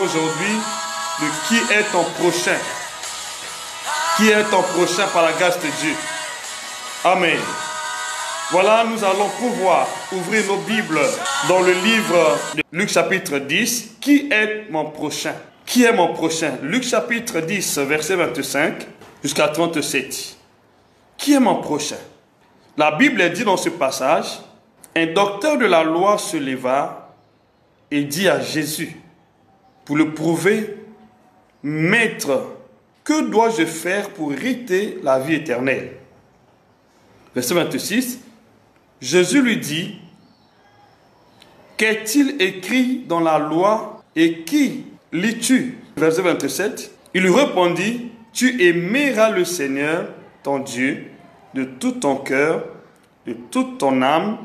aujourd'hui de qui est ton prochain. Qui est ton prochain par la grâce de Dieu. Amen. Voilà, nous allons pouvoir ouvrir nos Bibles dans le livre de Luc chapitre 10. Qui est mon prochain? Qui est mon prochain? Luc chapitre 10, verset 25 jusqu'à 37. Qui est mon prochain? La Bible dit dans ce passage, un docteur de la loi se leva et dit à Jésus, pour le prouver, Maître, que dois-je faire pour hériter la vie éternelle? Verset 26, Jésus lui dit, qu'est-il écrit dans la loi et qui lis-tu? Verset 27, il lui répondit, tu aimeras le Seigneur, ton Dieu, de tout ton cœur, de toute ton âme,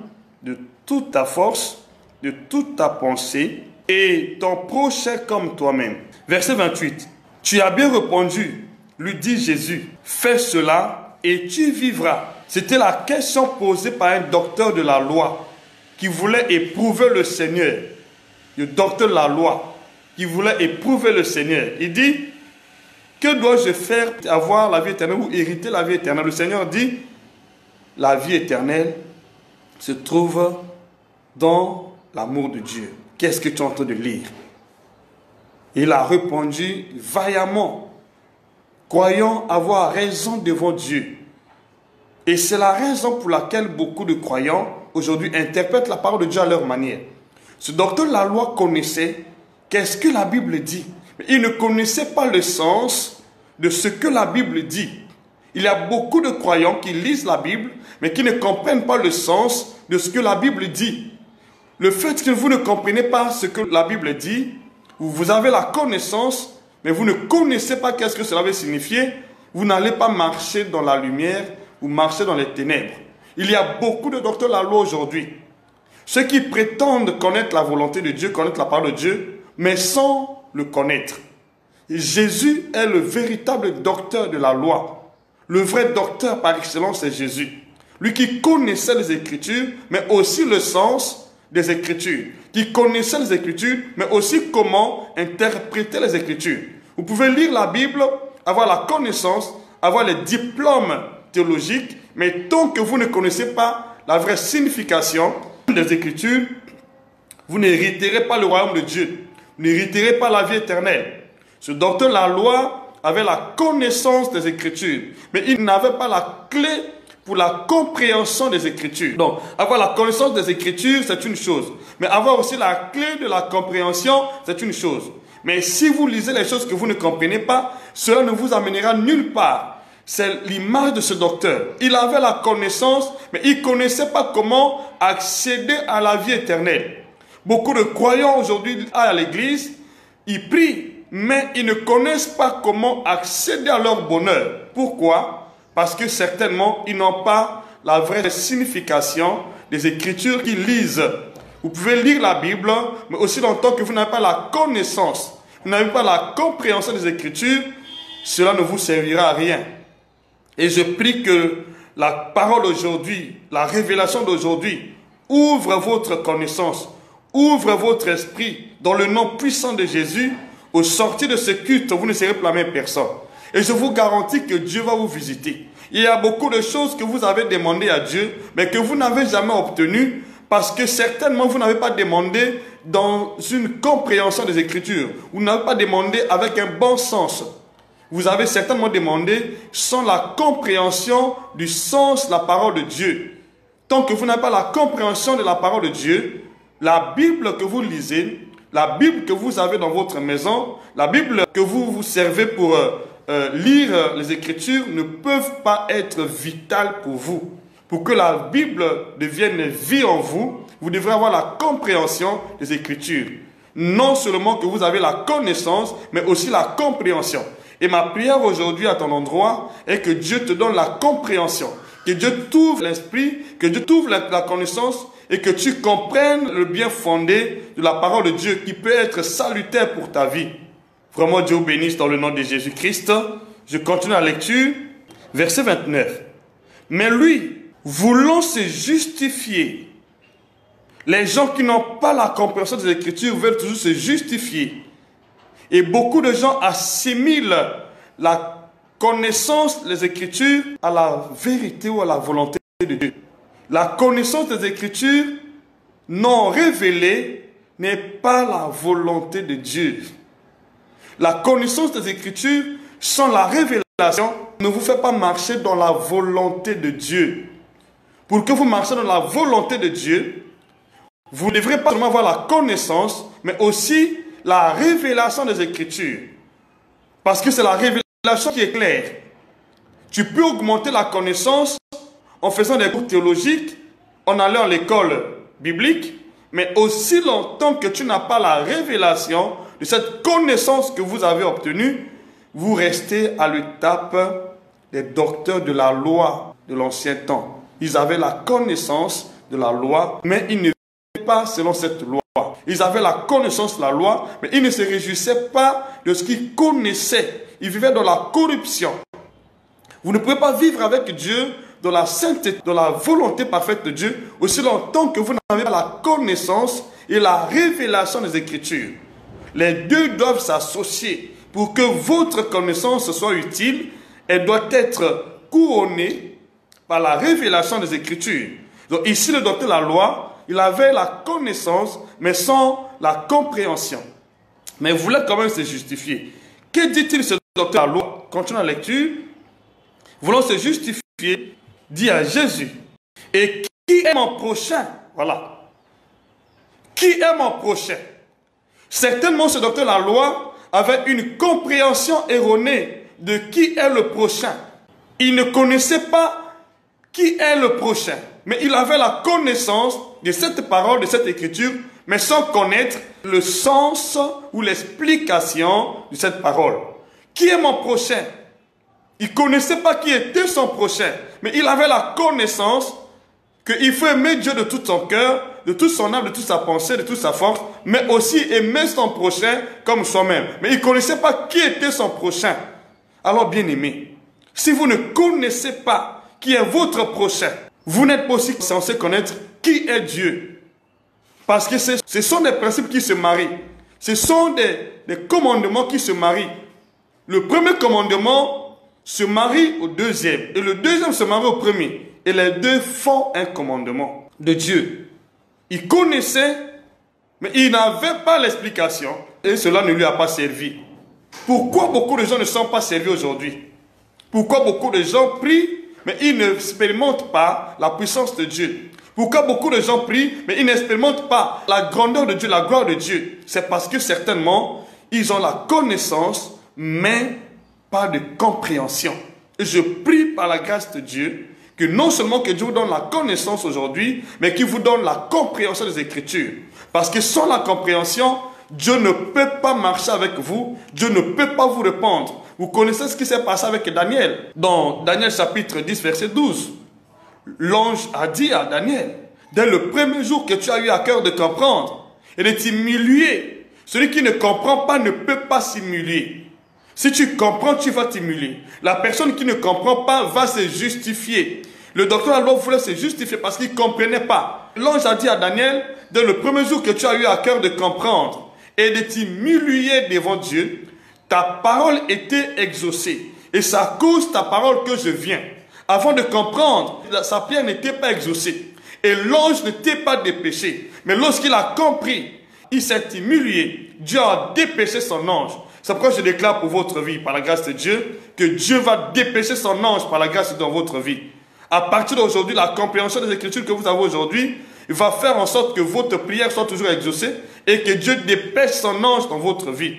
de toute ta force, de toute ta pensée, et ton prochain comme toi-même. Verset 28, tu as bien répondu, lui dit Jésus, fais cela et tu vivras. C'était la question posée par un docteur de la loi qui voulait éprouver le Seigneur. Le docteur de la loi qui voulait éprouver le Seigneur. Il dit, que dois-je faire pour avoir la vie éternelle ou hériter la vie éternelle? Le Seigneur dit, la vie éternelle se trouve dans l'amour de Dieu. Qu'est-ce que tu es en train de lire? Il a répondu vaillamment, croyant avoir raison devant Dieu. Et c'est la raison pour laquelle beaucoup de croyants aujourd'hui interprètent la parole de Dieu à leur manière. Ce docteur de la loi connaissait qu'est-ce que la Bible dit. Mais il ne connaissait pas le sens de ce que la Bible dit. Il y a beaucoup de croyants qui lisent la Bible, mais qui ne comprennent pas le sens de ce que la Bible dit. Le fait que vous ne comprenez pas ce que la Bible dit, vous avez la connaissance, mais vous ne connaissez pas qu'est-ce que cela veut signifier, vous n'allez pas marcher dans la lumière, ou marcher dans les ténèbres. Il y a beaucoup de docteurs de la loi aujourd'hui. Ceux qui prétendent connaître la volonté de Dieu, connaître la parole de Dieu, mais sans le connaître. Et Jésus est le véritable docteur de la loi. Le vrai docteur par excellence, c'est Jésus. Lui qui connaissait les Écritures, mais aussi le sens des Écritures. Qui connaissait les Écritures, mais aussi comment interpréter les Écritures. Vous pouvez lire la Bible, avoir la connaissance, avoir les diplômes théologiques, mais tant que vous ne connaissez pas la vraie signification des Écritures, vous n'hériterez pas le royaume de Dieu. Vous n'hériterez pas la vie éternelle. Ce docteur de la loi avait la connaissance des Écritures, mais il n'avait pas la clé pour la compréhension des Écritures. Donc, avoir la connaissance des Écritures, c'est une chose. Mais avoir aussi la clé de la compréhension, c'est une chose. Mais si vous lisez les choses que vous ne comprenez pas, cela ne vous amènera nulle part. C'est l'image de ce docteur. Il avait la connaissance, mais il ne connaissait pas comment accéder à la vie éternelle. Beaucoup de croyants aujourd'hui à l'église, ils prient, mais ils ne connaissent pas comment accéder à leur bonheur. Pourquoi? Parce que certainement, ils n'ont pas la vraie signification des Écritures qu'ils lisent. Vous pouvez lire la Bible, mais aussi longtemps que vous n'avez pas la connaissance, vous n'avez pas la compréhension des Écritures, cela ne vous servira à rien. Et je prie que la parole aujourd'hui, la révélation d'aujourd'hui, ouvre votre connaissance, ouvre votre esprit dans le nom puissant de Jésus. Au sortir de ce culte, vous ne serez plus la même personne. Et je vous garantis que Dieu va vous visiter. Il y a beaucoup de choses que vous avez demandées à Dieu, mais que vous n'avez jamais obtenues, parce que certainement vous n'avez pas demandé dans une compréhension des Écritures. Vous n'avez pas demandé avec un bon sens. Vous avez certainement demandé sans la compréhension du sens de la parole de Dieu. Tant que vous n'avez pas la compréhension de la parole de Dieu, la Bible que vous lisez, la Bible que vous avez dans votre maison, la Bible que vous vous servez pour lire les Écritures ne peuvent pas être vitales pour vous. Pour que la Bible devienne vie en vous, vous devrez avoir la compréhension des Écritures. Non seulement que vous avez la connaissance, mais aussi la compréhension. Et ma prière aujourd'hui à ton endroit est que Dieu te donne la compréhension, que Dieu t'ouvre l'esprit, que Dieu t'ouvre la connaissance et que tu comprennes le bien fondé de la parole de Dieu qui peut être salutaire pour ta vie. Vraiment, Dieu vous bénisse dans le nom de Jésus-Christ. Je continue la lecture, verset 29. Mais lui, voulant se justifier, les gens qui n'ont pas la compréhension des Écritures veulent toujours se justifier. Et beaucoup de gens assimilent la connaissance des Écritures à la vérité ou à la volonté de Dieu. La connaissance des Écritures non révélée n'est pas la volonté de Dieu. La connaissance des Écritures sans la révélation ne vous fait pas marcher dans la volonté de Dieu. Pour que vous marchiez dans la volonté de Dieu, vous ne devrez pas seulement avoir la connaissance, mais aussi la révélation des Écritures. Parce que c'est la révélation qui est claire. Tu peux augmenter la connaissance en faisant des cours théologiques, en allant à l'école biblique, mais aussi longtemps que tu n'as pas la révélation de cette connaissance que vous avez obtenue, vous restez à l'étape des docteurs de la loi de l'ancien temps. Ils avaient la connaissance de la loi, mais ils ne vivaient pas selon cette loi. Ils avaient la connaissance de la loi, mais ils ne se réjouissaient pas de ce qu'ils connaissaient. Ils vivaient dans la corruption. Vous ne pouvez pas vivre avec Dieu dans la sainteté, dans la volonté parfaite de Dieu, aussi longtemps que vous n'avez pas la connaissance et la révélation des Écritures. Les deux doivent s'associer pour que votre connaissance soit utile. Elle doit être couronnée par la révélation des Écritures. Donc ici, le docteur de la loi, il avait la connaissance, mais sans la compréhension. Mais il voulait quand même se justifier. Que dit-il ce docteur de la loi? Continuons la lecture. Voulant se justifier, dit à Jésus, et qui est mon prochain? Voilà. Qui est mon prochain? Certainement, ce docteur de la loi avait une compréhension erronée de qui est le prochain. Il ne connaissait pas qui est le prochain, mais il avait la connaissance de cette parole, de cette écriture, mais sans connaître le sens ou l'explication de cette parole. Qui est mon prochain? Il ne connaissait pas qui était son prochain, mais il avait la connaissance qu'il faut aimer Dieu de tout son cœur, de toute son âme, de toute sa pensée, de toute sa force, mais aussi aimer son prochain comme soi-même. Mais il ne connaissait pas qui était son prochain. Alors, bien aimé, si vous ne connaissez pas qui est votre prochain, vous n'êtes pas aussi censé connaître qui est Dieu. Parce que ce sont des principes qui se marient. Ce sont des commandements qui se marient. Le premier commandement se marie au deuxième. Et le deuxième se marie au premier. Et les deux font un commandement de Dieu. Il connaissait, mais il n'avait pas l'explication. Et cela ne lui a pas servi. Pourquoi beaucoup de gens ne sont pas servis aujourd'hui? Pourquoi beaucoup de gens prient, mais ils n'expérimentent pas la puissance de Dieu? Pourquoi beaucoup de gens prient, mais ils n'expérimentent pas la grandeur de Dieu, la gloire de Dieu? C'est parce que certainement, ils ont la connaissance, mais pas de compréhension. Et je prie par la grâce de Dieu, que non seulement que Dieu vous donne la connaissance aujourd'hui, mais qu'il vous donne la compréhension des Écritures. Parce que sans la compréhension, Dieu ne peut pas marcher avec vous, Dieu ne peut pas vous répondre. Vous connaissez ce qui s'est passé avec Daniel. Dans Daniel chapitre 10, verset 12, l'ange a dit à Daniel, dès le premier jour que tu as eu à cœur de comprendre et de t'humilier, celui qui ne comprend pas ne peut pas s'humilier. Si tu comprends, tu vas t'humilier. La personne qui ne comprend pas va se justifier. Le docteur alors voulait se justifier parce qu'il ne comprenait pas. L'ange a dit à Daniel, dès le premier jour que tu as eu à cœur de comprendre et de t'humilier devant Dieu, ta parole était exaucée. Et c'est à cause de ta parole que je viens. Avant de comprendre, sa prière n'était pas exaucée. Et l'ange n'était pas dépêché. Mais lorsqu'il a compris, il s'est humilié. Dieu a dépêché son ange. C'est pourquoi je déclare pour votre vie, par la grâce de Dieu, que Dieu va dépêcher son ange par la grâce dans votre vie. À partir d'aujourd'hui, la compréhension des Écritures que vous avez aujourd'hui, il va faire en sorte que votre prière soit toujours exaucée et que Dieu dépêche son ange dans votre vie.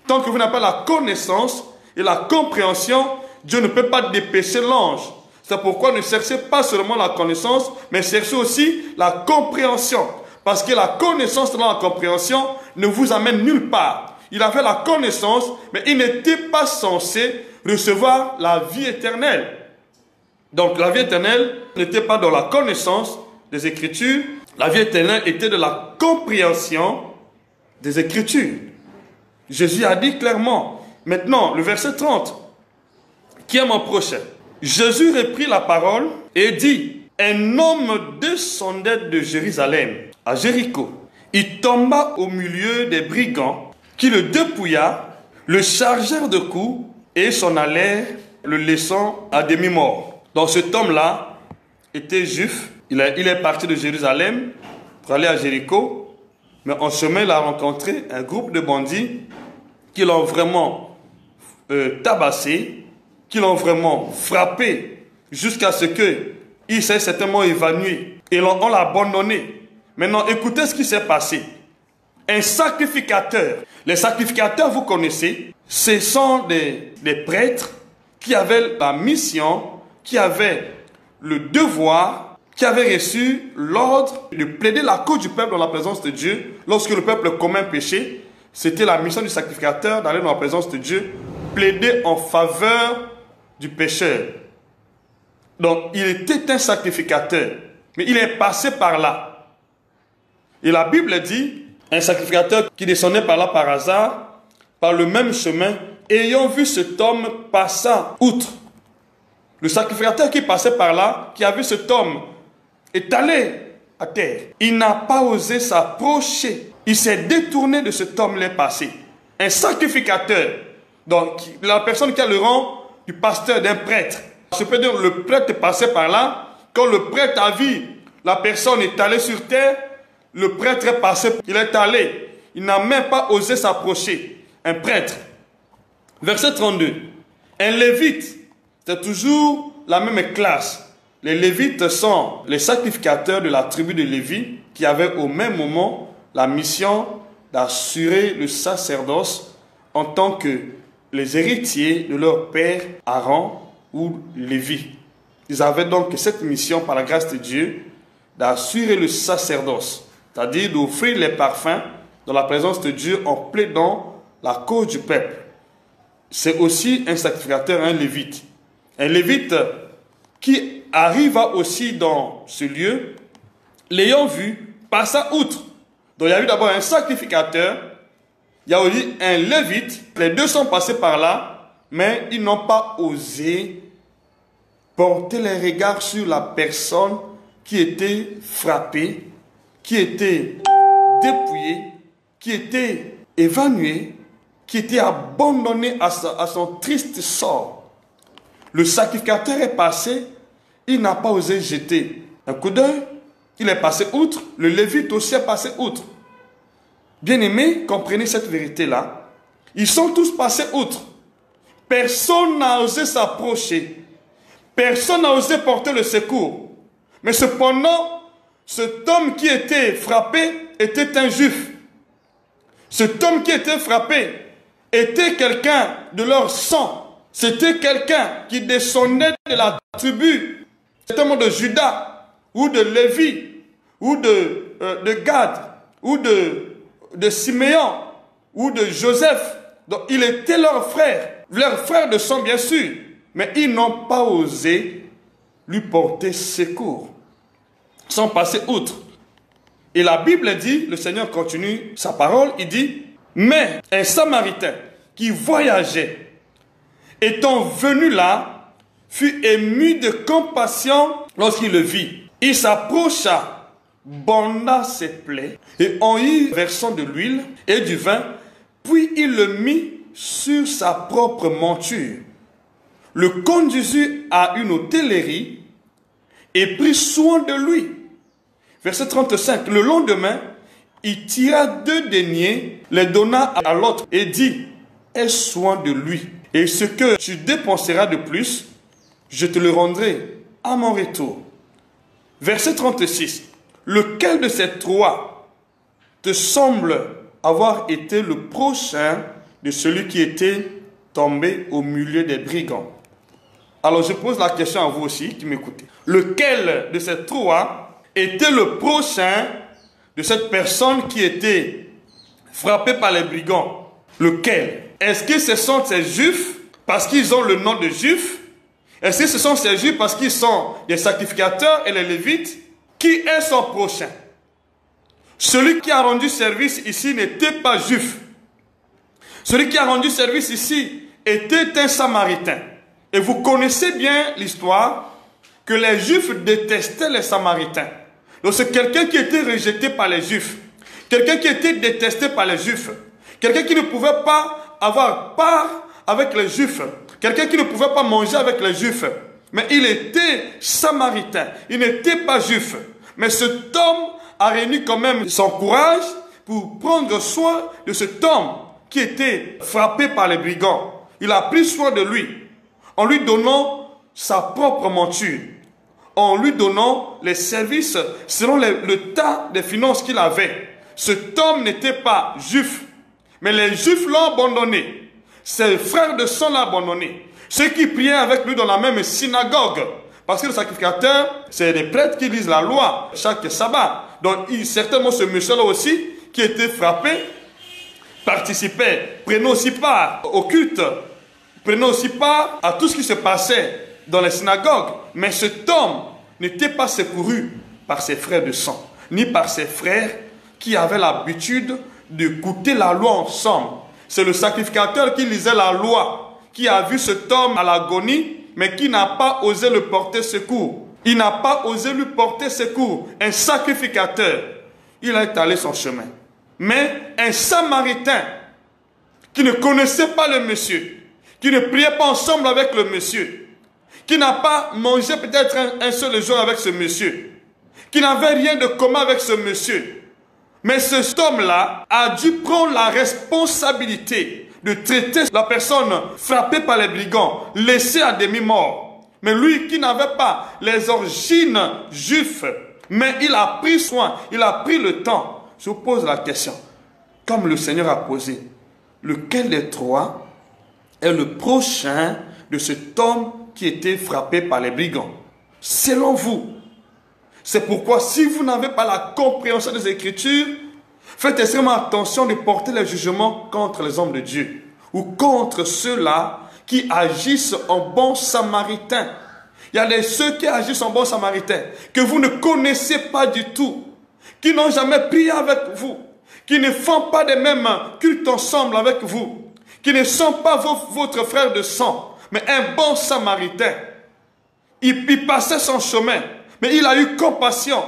Tant que vous n'avez pas la connaissance et la compréhension, Dieu ne peut pas dépêcher l'ange. C'est pourquoi ne cherchez pas seulement la connaissance, mais cherchez aussi la compréhension. Parce que la connaissance et la compréhension ne vous amène nulle part. Il avait la connaissance, mais il n'était pas censé recevoir la vie éternelle. Donc la vie éternelle n'était pas dans la connaissance des Écritures. La vie éternelle était de la compréhension des Écritures. Jésus a dit clairement, maintenant, le verset 30, qui est mon prochain? Jésus reprit la parole et dit, un homme descendait de Jérusalem à Jéricho. Il tomba au milieu des brigands qui le dépouilla le chargèrent de coups et s'en allèrent, le laissant à demi-mort. Donc cet homme-là était juif. Il est parti de Jérusalem pour aller à Jéricho. Mais en chemin, il a rencontré un groupe de bandits qui l'ont vraiment tabassé, qui l'ont vraiment frappé jusqu'à ce qu'il s'est certainement évanoui. Et on l'a abandonné. Maintenant, écoutez ce qui s'est passé. Un sacrificateur. Les sacrificateurs, vous connaissez, ce sont des prêtres qui avaient la mission, qui avaient le devoir, qui avaient reçu l'ordre de plaider la cause du peuple dans la présence de Dieu. Lorsque le peuple commet un péché, c'était la mission du sacrificateur d'aller dans la présence de Dieu, plaider en faveur du pécheur. Donc, il était un sacrificateur, mais il est passé par là. Et la Bible dit, un sacrificateur qui descendait par là par hasard, par le même chemin, ayant vu cet homme passant outre. Le sacrificateur qui passait par là, qui a vu cet homme étalé à terre, il n'a pas osé s'approcher. Il s'est détourné de cet homme l'est passé. Un sacrificateur, donc la personne qui a le rang du pasteur, d'un prêtre. Je peux dire, le prêtre passait par là. Quand le prêtre a vu la personne étalée sur terre, le prêtre est passé, il est allé. Il n'a même pas osé s'approcher. Un prêtre. Verset 32. Un lévite, c'est toujours la même classe. Les lévites sont les sacrificateurs de la tribu de Lévi qui avaient au même moment la mission d'assurer le sacerdoce en tant que les héritiers de leur père Aaron ou Lévi. Ils avaient donc cette mission par la grâce de Dieu d'assurer le sacerdoce, c'est-à-dire d'offrir les parfums dans la présence de Dieu en plaidant la cause du peuple. C'est aussi un sacrificateur, un lévite. Un lévite qui arriva aussi dans ce lieu, l'ayant vu, passa outre. Donc il y a eu d'abord un sacrificateur, il y a aussi un lévite. Les deux sont passés par là, mais ils n'ont pas osé porter les regards sur la personne qui était frappée, qui était dépouillée, qui était évanouie, qui était abandonnée à son triste sort. Le sacrificateur est passé, il n'a pas osé jeter un coup d'œil, il est passé outre, le lévite aussi est passé outre. Bien-aimés, comprenez cette vérité-là. Ils sont tous passés outre. Personne n'a osé s'approcher. Personne n'a osé porter le secours. Mais cependant, cet homme qui était frappé était un juif. Cet homme qui était frappé était quelqu'un de leur sang. C'était quelqu'un qui descendait de la tribu, certainement de Juda, ou de Lévi, ou de Gad, ou de Siméon, ou de Joseph. Donc il était leur frère de sang bien sûr, mais ils n'ont pas osé lui porter secours. Ils sont passés outre. Et la Bible dit, le Seigneur continue sa parole, il dit, mais un Samaritain qui voyageait, étant venu là, fut ému de compassion lorsqu'il le vit. Il s'approcha, banda ses plaies, et en y versant de l'huile et du vin, puis il le mit sur sa propre monture, le conduisit à une hôtellerie et prit soin de lui. Verset 35. Le lendemain, il tira 2 deniers, les donna à l'autre et dit, aie soin de lui. Et ce que tu dépenseras de plus, je te le rendrai à mon retour. Verset 36. Lequel de ces 3 te semble avoir été le prochain de celui qui était tombé au milieu des brigands? Alors je pose la question à vous aussi qui m'écoutez. Lequel de ces 3 était le prochain de cette personne qui était frappée par les brigands? Lequel? Est-ce que ce sont ces juifs parce qu'ils ont le nom de juifs? Est-ce que ce sont ces juifs parce qu'ils sont des sacrificateurs et les lévites? Qui est son prochain? Celui qui a rendu service ici n'était pas juif. Celui qui a rendu service ici était un Samaritain. Et vous connaissez bien l'histoire que les Juifs détestaient les Samaritains. Donc c'est quelqu'un qui était rejeté par les Juifs. Quelqu'un qui était détesté par les Juifs. Quelqu'un qui ne pouvait pas avoir part avec les Juifs. Quelqu'un qui ne pouvait pas manger avec les Juifs. Mais il était samaritain. Il n'était pas juif. Mais cet homme a réuni quand même son courage pour prendre soin de cet homme qui était frappé par les brigands. Il a pris soin de lui en lui donnant sa propre monture, en lui donnant les services selon le tas de finances qu'il avait. Cet homme n'était pas juif, mais les juifs l'ont abandonné. Ses frères de sang l'ont abandonné. Ceux qui priaient avec lui dans la même synagogue, parce que le sacrificateur, c'est des prêtres qui lisent la loi chaque sabbat. Donc certainement ce monsieur-là aussi, qui était frappé, participait, prenait aussi part au culte, prenait aussi part à tout ce qui se passait dans les synagogues. Mais cet homme n'était pas secouru par ses frères de sang, ni par ses frères qui avaient l'habitude d'écouter la loi ensemble. C'est le sacrificateur qui lisait la loi, qui a vu cet homme à l'agonie, mais qui n'a pas osé le porter secours. Il n'a pas osé lui porter secours. Un sacrificateur, il a étalé son chemin. Mais un samaritain qui ne connaissait pas le monsieur, qui ne priait pas ensemble avec le monsieur, qui n'a pas mangé peut-être un seul jour avec ce monsieur, qui n'avait rien de commun avec ce monsieur. Mais cet homme-là a dû prendre la responsabilité de traiter la personne frappée par les brigands, laissée à demi-mort. Mais lui qui n'avait pas les origines juives, mais il a pris soin, il a pris le temps. Je vous pose la question, comme le Seigneur a posé, lequel des trois est le prochain de cet homme qui était frappé par les brigands? Selon vous. C'est pourquoi si vous n'avez pas la compréhension des Écritures, faites extrêmement attention de porter les jugements contre les hommes de Dieu ou contre ceux-là qui agissent en bons samaritains. Il y a ceux qui agissent en bons samaritains que vous ne connaissez pas du tout, qui n'ont jamais prié avec vous, qui ne font pas des mêmes cultes ensemble avec vous, qui ne sont pas votre frère de sang, mais un bon samaritain. Il passait son chemin, mais il a eu compassion.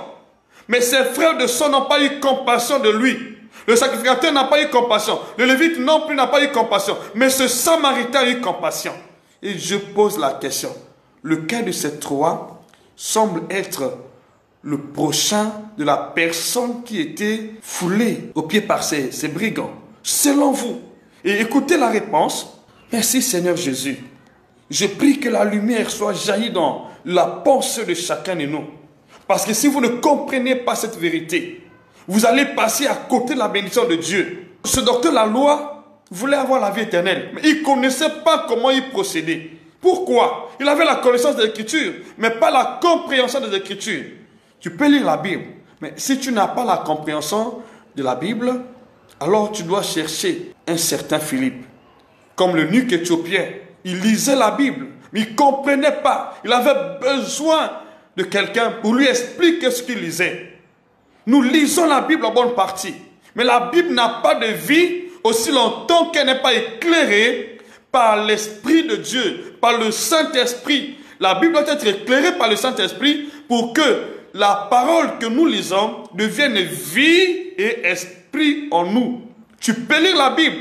Mais ses frères de sang n'ont pas eu compassion de lui. Le sacrificateur n'a pas eu compassion. Le lévite non plus n'a pas eu compassion. Mais ce samaritain a eu compassion. Et je pose la question. Lequel de ces trois semble être le prochain de la personne qui était foulée aux pieds par ces brigands? Selon vous. Et écoutez la réponse. Merci Seigneur Jésus. Je prie que la lumière soit jaillie dans la pensée de chacun de nous. Parce que si vous ne comprenez pas cette vérité, vous allez passer à côté de la bénédiction de Dieu. Ce docteur la loi voulait avoir la vie éternelle, mais il ne connaissait pas comment y procéder. Pourquoi? Il avait la connaissance des Écritures, mais pas la compréhension des Écritures. Tu peux lire la Bible, mais si tu n'as pas la compréhension de la Bible, alors tu dois chercher un certain Philippe. Comme l'eunuque éthiopien, il lisait la Bible, mais il ne comprenait pas. Il avait besoin de quelqu'un pour lui expliquer ce qu'il lisait. Nous lisons la Bible en bonne partie, mais la Bible n'a pas de vie aussi longtemps qu'elle n'est pas éclairée par l'Esprit de Dieu, par le Saint-Esprit. La Bible doit être éclairée par le Saint-Esprit pour que la parole que nous lisons devienne vie et esprit en nous. Tu peux lire la Bible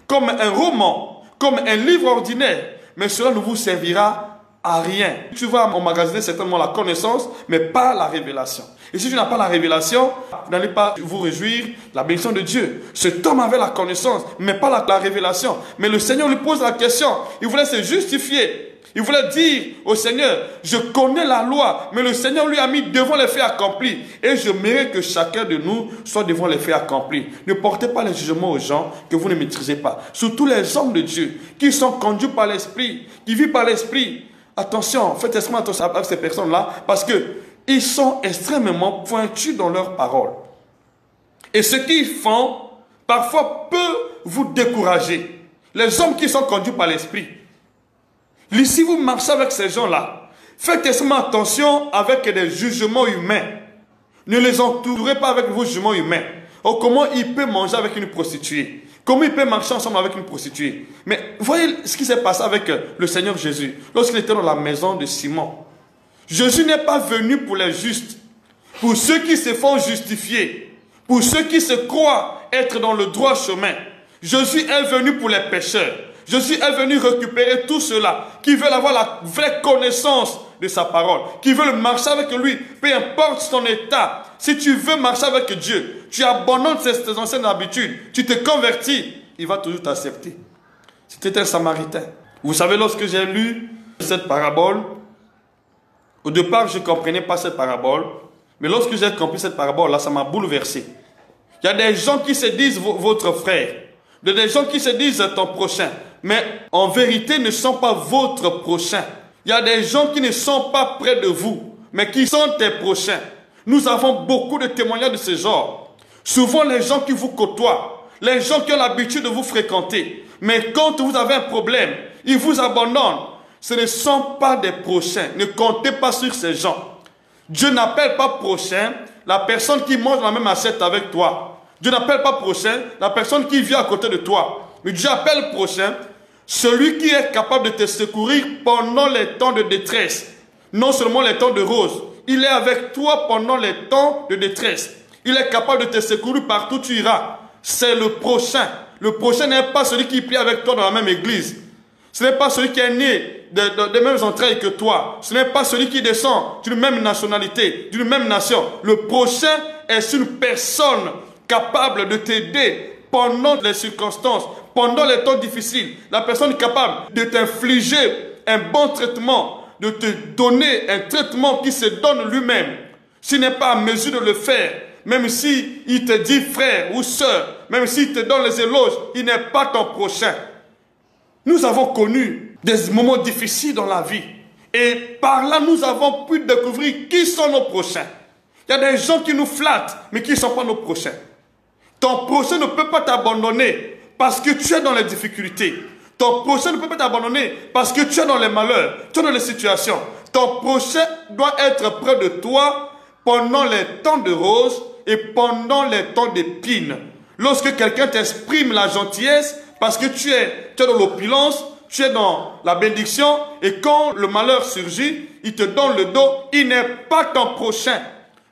comme un roman, comme un livre ordinaire, mais cela ne vous servira à rien. Tu vas emmagasiner certainement la connaissance, mais pas la révélation. Et si tu n'as pas la révélation, vous n'allez pas vous réjouir de la bénédiction de Dieu. Cet homme avait la connaissance, mais pas la révélation. Mais le Seigneur lui pose la question. Il voulait se justifier. Il voulait dire au Seigneur, je connais la loi, mais le Seigneur lui a mis devant les faits accomplis. Et je mérite que chacun de nous soit devant les faits accomplis. Ne portez pas les jugements aux gens que vous ne maîtrisez pas. Surtout les hommes de Dieu, qui sont conduits par l'Esprit, qui vivent par l'Esprit. Attention, faites extrêmement attention avec ces personnes-là, parce qu'ils sont extrêmement pointus dans leurs paroles. Et ce qu'ils font, parfois, peut vous décourager. Les hommes qui sont conduits par l'Esprit. Si vous marchez avec ces gens-là, faites extrêmement attention avec des jugements humains. Ne les entourez pas avec vos jugements humains. Oh, comment il peut manger avec une prostituée? Comment il peut marcher ensemble avec une prostituée? Mais voyez ce qui s'est passé avec le Seigneur Jésus lorsqu'il était dans la maison de Simon. Jésus n'est pas venu pour les justes, pour ceux qui se font justifier, pour ceux qui se croient être dans le droit chemin. Jésus est venu pour les pécheurs. Jésus est venu récupérer tous ceux-là qui veulent avoir la vraie connaissance de sa parole, qui veulent marcher avec lui, peu importe ton état. Si tu veux marcher avec Dieu, tu abandonnes tes anciennes habitudes, tu te convertis, il va toujours t'accepter. C'était un Samaritain. Vous savez, lorsque j'ai lu cette parabole, au départ, je ne comprenais pas cette parabole, mais lorsque j'ai compris cette parabole, là, ça m'a bouleversé. Il y a des gens qui se disent votre frère, des gens qui se disent ton prochain, mais en vérité ne sont pas votre prochain. Il y a des gens qui ne sont pas près de vous, mais qui sont tes prochains. Nous avons beaucoup de témoignages de ce genre. Souvent, les gens qui vous côtoient, les gens qui ont l'habitude de vous fréquenter, mais quand vous avez un problème, ils vous abandonnent. Ce ne sont pas des prochains. Ne comptez pas sur ces gens. Dieu n'appelle pas prochain la personne qui mange dans la même assiette avec toi. Dieu n'appelle pas prochain la personne qui vit à côté de toi. Mais Dieu appelle prochain celui qui est capable de te secourir pendant les temps de détresse. Non seulement les temps de rose. Il est avec toi pendant les temps de détresse. Il est capable de te secourir partout où tu iras. C'est le prochain. Le prochain n'est pas celui qui prie avec toi dans la même église. Ce n'est pas celui qui est né des mêmes entrailles que toi. Ce n'est pas celui qui descend d'une même nationalité, d'une même nation. Le prochain est une personne capable de t'aider pendant les circonstances, pendant les temps difficiles. La personne capable de t'infliger un bon traitement, de te donner un traitement qui se donne lui-même. S'il n'est pas à mesure de le faire, même si il te dit frère ou sœur, même s'il te donne les éloges, il n'est pas ton prochain. Nous avons connu des moments difficiles dans la vie. Et par là, nous avons pu découvrir qui sont nos prochains. Il y a des gens qui nous flattent, mais qui ne sont pas nos prochains. Ton prochain ne peut pas t'abandonner parce que tu es dans les difficultés. Ton prochain ne peut pas t'abandonner parce que tu es dans les malheurs, tu es dans les situations. Ton prochain doit être près de toi pendant les temps de rose et pendant les temps d'épines. Lorsque quelqu'un t'exprime la gentillesse, parce que tu es dans l'opulence, tu es dans la bénédiction, et quand le malheur surgit, il te donne le dos, il n'est pas ton prochain.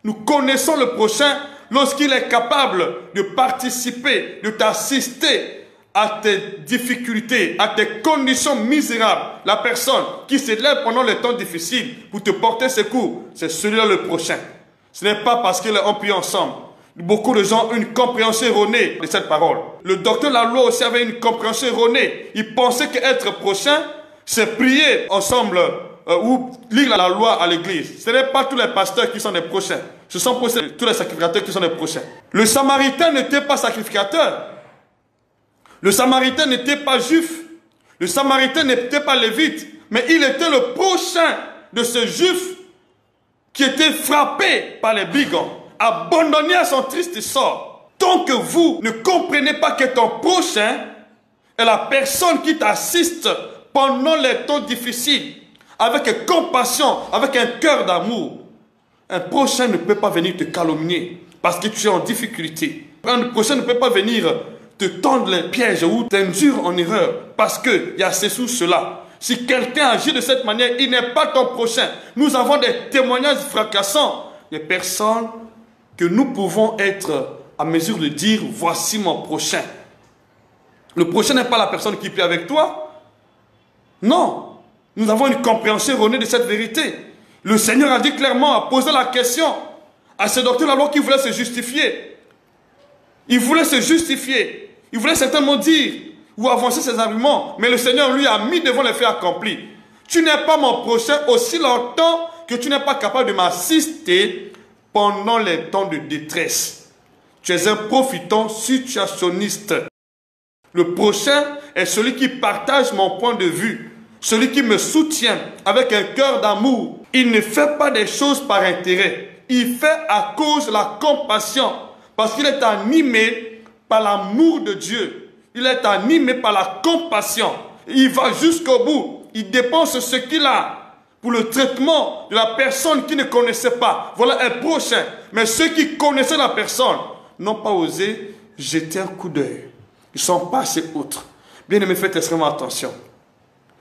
Nous connaissons le prochain lorsqu'il est capable de participer, de t'assister à tes difficultés, à tes conditions misérables. La personne qui se lève pendant les temps difficiles pour te porter secours, c'est celui-là le prochain. Ce n'est pas parce qu'ils ont pris ensemble. Beaucoup de gens ont une compréhension erronée de cette parole. Le docteur Laloy aussi avait une compréhension erronée. Il pensait qu'être prochain, c'est prier ensemble ou lire la loi à l'église. Ce n'est pas tous les pasteurs qui sont des prochains. Ce sont tous les sacrificateurs qui sont des prochains. Le Samaritain n'était pas sacrificateur. Le Samaritain n'était pas juif. Le Samaritain n'était pas lévite. Mais il était le prochain de ce juif qui était frappé par les brigands, abandonné à son triste sort. Tant que vous ne comprenez pas que ton prochain est la personne qui t'assiste pendant les temps difficiles, avec compassion, avec un cœur d'amour, un prochain ne peut pas venir te calomnier parce que tu es en difficulté. Un prochain ne peut pas venir te tendre les pièges ou t'induire en erreur parce qu'il y a ceci ou cela. Si quelqu'un agit de cette manière, il n'est pas ton prochain. Nous avons des témoignages fracassants des personnes que nous pouvons être à mesure de dire « voici mon prochain ». Le prochain n'est pas la personne qui prie avec toi. Non, nous avons une compréhension erronée de cette vérité. Le Seigneur a dit clairement, a posé la question à ce docteur Laloy qui voulait se justifier. Il voulait se justifier. Il voulait certainement dire ou avancer ses arguments. Mais le Seigneur lui a mis devant les faits accomplis. Tu n'es pas mon prochain aussi longtemps que tu n'es pas capable de m'assister pendant les temps de détresse. Tu es un profitant situationniste. Le prochain est celui qui partage mon point de vue. Celui qui me soutient avec un cœur d'amour. Il ne fait pas des choses par intérêt. Il fait à cause de la compassion. Parce qu'il est animé par l'amour de Dieu. Il est animé par la compassion. Il va jusqu'au bout. Il dépense ce qu'il a pour le traitement de la personne qui ne connaissait pas. Voilà un prochain. Mais ceux qui connaissaient la personne n'ont pas osé jeter un coup d'œil. Ils sont passés outre. Bien aimé, faites extrêmement attention.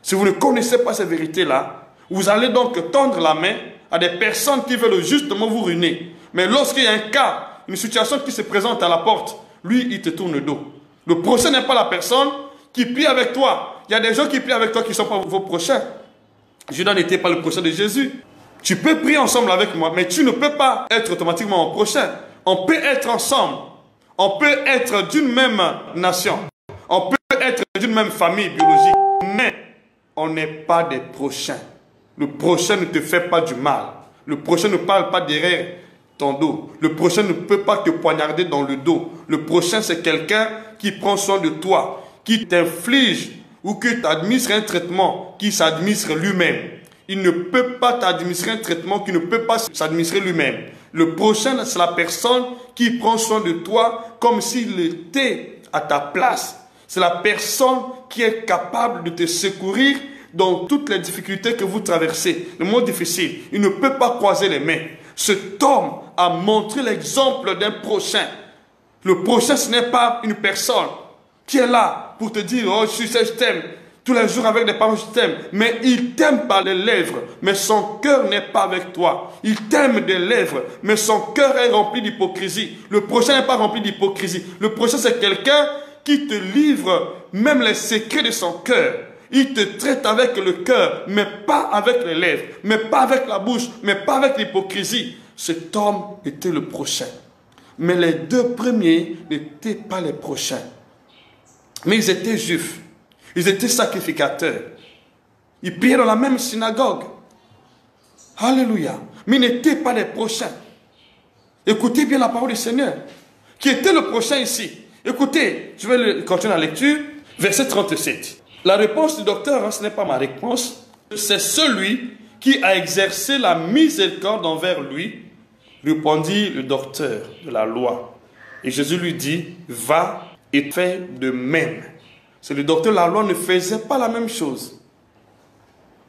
Si vous ne connaissez pas ces vérités-là, vous allez donc tendre la main à des personnes qui veulent justement vous ruiner. Mais lorsqu'il y a un cas, une situation qui se présente à la porte, lui, il te tourne le dos. Le prochain n'est pas la personne qui prie avec toi. Il y a des gens qui prient avec toi qui ne sont pas vos prochains. Judas n'était pas le prochain de Jésus. Tu peux prier ensemble avec moi, mais tu ne peux pas être automatiquement mon prochain. On peut être ensemble. On peut être d'une même nation. On peut être d'une même famille biologique. Mais on n'est pas des prochains. Le prochain ne te fait pas du mal. Le prochain ne parle pas derrière ton dos. Le prochain ne peut pas te poignarder dans le dos. Le prochain, c'est quelqu'un qui prend soin de toi, qui t'inflige ou qui t'administre un traitement qui s'administre lui-même. Il ne peut pas t'administrer un traitement qui ne peut pas s'administrer lui-même. Le prochain, c'est la personne qui prend soin de toi comme s'il était à ta place. C'est la personne qui est capable de te secourir dans toutes les difficultés que vous traversez. Le moment difficile, il ne peut pas croiser les mains. Cet homme a montré l'exemple d'un prochain. Le prochain, ce n'est pas une personne qui est là pour te dire « Oh, je t'aime ». Tous les jours avec des paroles, je t'aime. Mais il t'aime par les lèvres, mais son cœur n'est pas avec toi. Il t'aime des lèvres, mais son cœur est rempli d'hypocrisie. Le prochain n'est pas rempli d'hypocrisie. Le prochain, c'est quelqu'un qui te livre même les secrets de son cœur. Il te traite avec le cœur, mais pas avec les lèvres, mais pas avec la bouche, mais pas avec l'hypocrisie. Cet homme était le prochain. Mais les deux premiers n'étaient pas les prochains. Mais ils étaient juifs. Ils étaient sacrificateurs. Ils priaient dans la même synagogue. Alléluia. Mais ils n'étaient pas les prochains. Écoutez bien la parole du Seigneur. Qui était le prochain ici? Écoutez, je vais continuer la lecture. Verset 37. La réponse du docteur, ce n'est pas ma réponse. C'est celui qui a exercé la miséricorde envers lui, répondit le docteur de la loi. Et Jésus lui dit, va et fais de même. C'est le docteur de la loi ne faisait pas la même chose.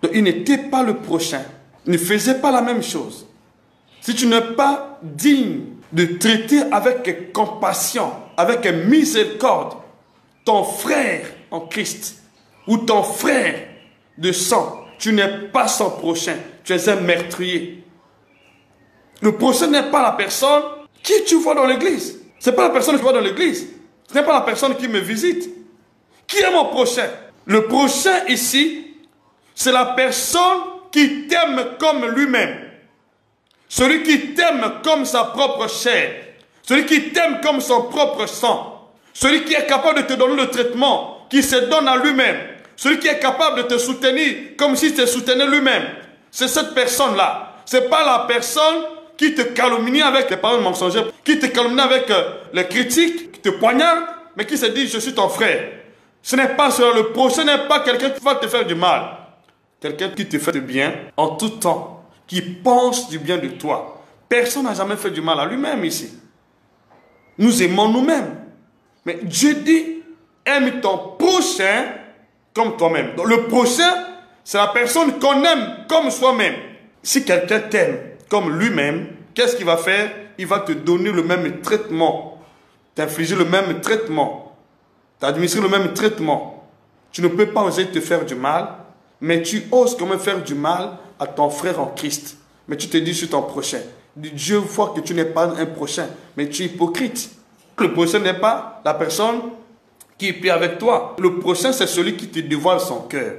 Donc, il n'était pas le prochain. Il ne faisait pas la même chose. Si tu n'es pas digne de traiter avec compassion, avec miséricorde, ton frère en Christ, ou ton frère de sang, tu n'es pas son prochain. Tu es un meurtrier. Le prochain n'est pas la personne qui tu vois dans l'église. Ce n'est pas la personne que tu vois dans l'église. Ce n'est pas la personne qui me visite. Qui est mon prochain? Le prochain ici, c'est la personne qui t'aime comme lui-même. Celui qui t'aime comme sa propre chair. Celui qui t'aime comme son propre sang. Celui qui est capable de te donner le traitement, qui se donne à lui-même. Celui qui est capable de te soutenir comme s'il te soutenait lui-même. C'est cette personne-là. Ce n'est pas la personne qui te calomnie avec les paroles mensongères, qui te calomnie avec les critiques, qui te poignarde, mais qui se dit « je suis ton frère ». Ce n'est pas cela. Le prochain n'est pas quelqu'un qui va te faire du mal. Quelqu'un qui te fait du bien en tout temps, qui pense du bien de toi. Personne n'a jamais fait du mal à lui-même ici. Nous aimons nous-mêmes. Mais Dieu dit, aime ton prochain comme toi-même. Donc le prochain, c'est la personne qu'on aime comme soi-même. Si quelqu'un t'aime comme lui-même, qu'est-ce qu'il va faire? Il va te donner le même traitement, t'infliger le même traitement, t'administrer le même traitement. Tu ne peux pas oser te faire du mal, mais tu oses quand même faire du mal à ton frère en Christ. Mais tu te dis sur ton prochain. Dieu voit que tu n'es pas un prochain, mais tu es hypocrite. Le prochain n'est pas la personne qui prie avec toi. Le prochain, c'est celui qui te dévoile son cœur.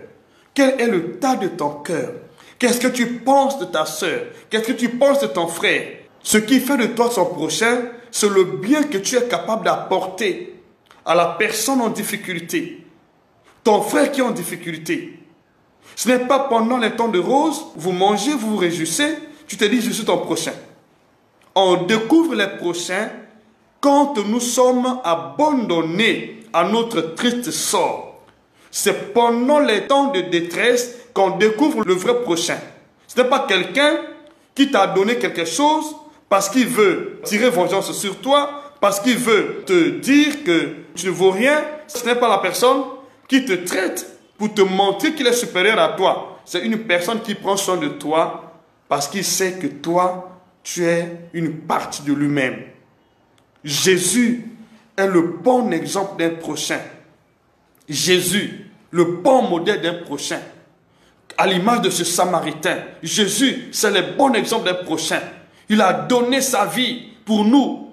Quel est le tas de ton cœur? Qu'est-ce que tu penses de ta soeur? Qu'est-ce que tu penses de ton frère? Ce qui fait de toi son prochain, c'est le bien que tu es capable d'apporter à la personne en difficulté. Ton frère qui est en difficulté. Ce n'est pas pendant les temps de rose, vous mangez, vous vous réjouissez, tu te dis je suis ton prochain. On découvre les prochains quand nous sommes abandonnés à notre triste sort. C'est pendant les temps de détresse qu'on découvre le vrai prochain. Ce n'est pas quelqu'un qui t'a donné quelque chose parce qu'il veut tirer vengeance sur toi, parce qu'il veut te dire que tu ne vaux rien. Ce n'est pas la personne qui te traite pour te montrer qu'il est supérieur à toi. C'est une personne qui prend soin de toi parce qu'il sait que toi, tu es une partie de lui-même. Jésus est le bon exemple d'un prochain. Jésus, le bon modèle d'un prochain. À l'image de ce Samaritain, Jésus, c'est le bon exemple d'un prochain. Il a donné sa vie pour nous.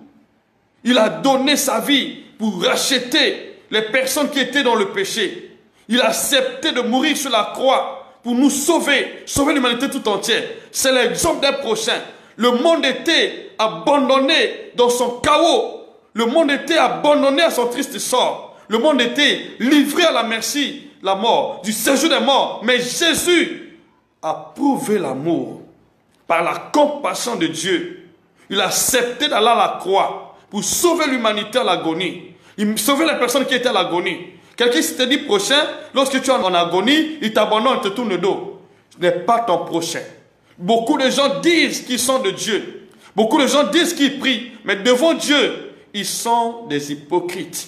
Il a donné sa vie pour racheter les personnes qui étaient dans le péché. Il a accepté de mourir sur la croix pour nous sauver, sauver l'humanité tout entière. C'est l'exemple d'un prochain. Le monde était abandonné dans son chaos. Le monde était abandonné à son triste sort. Le monde était livré à la merci, la mort, du séjour des morts. Mais Jésus a prouvé l'amour par la compassion de Dieu. Il a accepté d'aller à la croix pour sauver l'humanité à l'agonie. Il sauvait les personnes qui étaient à l'agonie. Quelqu'un qui te dit prochain, lorsque tu es en agonie, il t'abandonne, il te tourne le dos. Ce n'est pas ton prochain. Beaucoup de gens disent qu'ils sont de Dieu. Beaucoup de gens disent qu'ils prient. Mais devant Dieu, ils sont des hypocrites.